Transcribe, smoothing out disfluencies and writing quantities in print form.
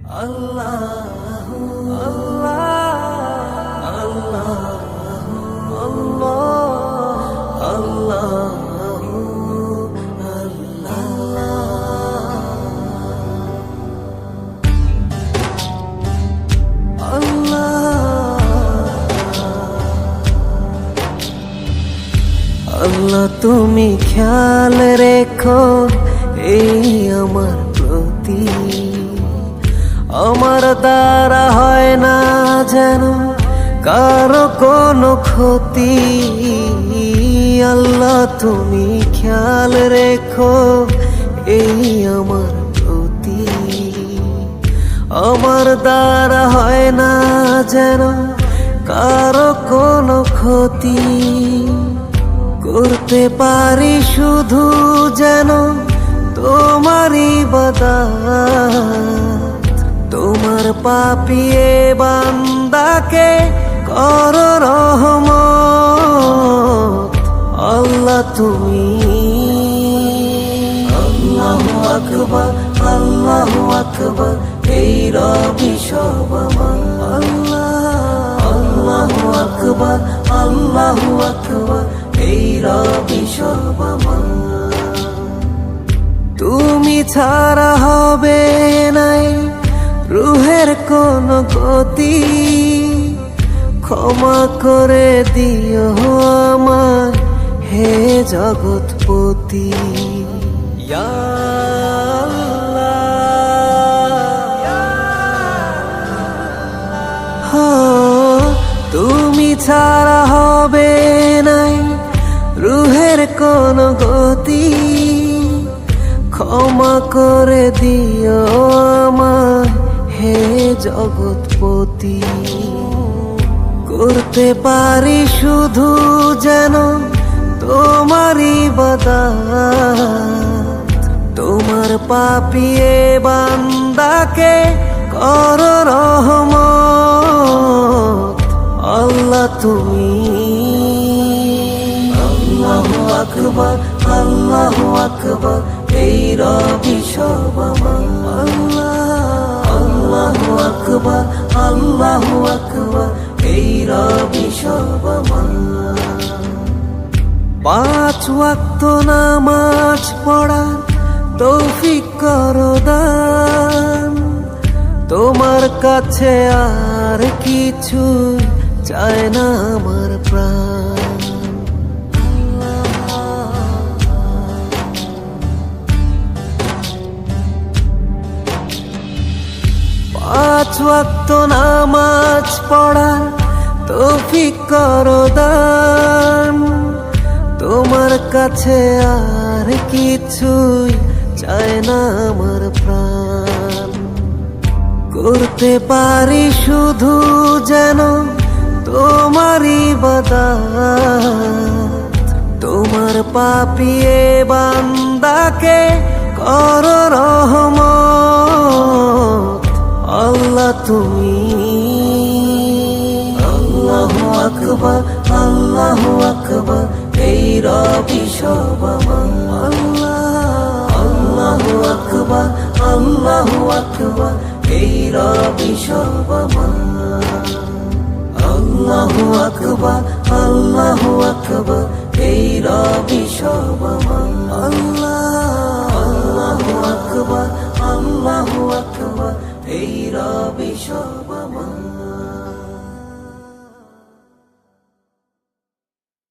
আল্লাহ আল্লাহ আল্লাহ আল্লাহ আল্লাহ, তুমি খেয়াল রেখো এই আমার প্রতি, আমার দ্বারা হয় না যেন কারো কোনো ক্ষতি। আল্লাহ, তুমি খেয়াল রেখো এই আমার প্রতি, আমার দ্বারা হয় না যেন কারো কোনো ক্ষতি। করতে পারি শুধু যেন তোমারই ইবাদত, তোমার পাপিয়ে বান্দাকে করো রহমত। আল্লাহ, তুমি আল্লাহু আকবার, আল্লাহু আকবার, এই রবি সব আমার। আল্লাহ, আল্লাহু আকবার, আল্লাহু আকবার, এই রবি সব আমার। তুমি ছাড়া হবে নাই রুহের কোন গতি, ক্ষমা করে দিও আমার হে জগৎপতি। ইয়া আল্লাহ, তুমি ছাড়া হবে নাই রুহের কোন গতি, ক্ষমা করে দিও আমার হে জগৎপতি। করতে পারি শুধু যেন তোমারই ইবাদত, তোমার পাপিয়ে বান্দাকে করো রহমত। আল্লাহ, তুমি আল্লাহু আকবার, আল্লাহু আকবার, এই রবি সব আমার। আল্লাহ, আল্লাহু আকবার, আল্লাহু আকবার, এই রবি সব আমার। 5 ওয়াক্ত নামাজ পড়ার তৌফিক করো দান, তোমার কাছে আর কিছু চায় না আমার প্রাণ। 5 ওয়াক্ত নামাজ পড়ার তৌফিক করো দান, তোমার কাছে আর কিছুই চায় না আমার প্রাণ। করতে পারি শুধু যেন তোমারই ইবাদত, তোমার পাপিয়ে বান্দাকে করো রহমত। আল্লাহ, তুমি আল্লাহু আকবার, আল্লাহু আকবার, এই রবি সব আমার। আল্লাহ, আল্লাহু আকবার, আল্লাহু আকবার, এই রবি সব আমার। আল্লাহু আকবার, আল্লাহু আকবার, এই রবি সব আমার। আল্লাহ, আল্লাহু আকবার, আল্লাহু আকবার, এই রবি সব আমার।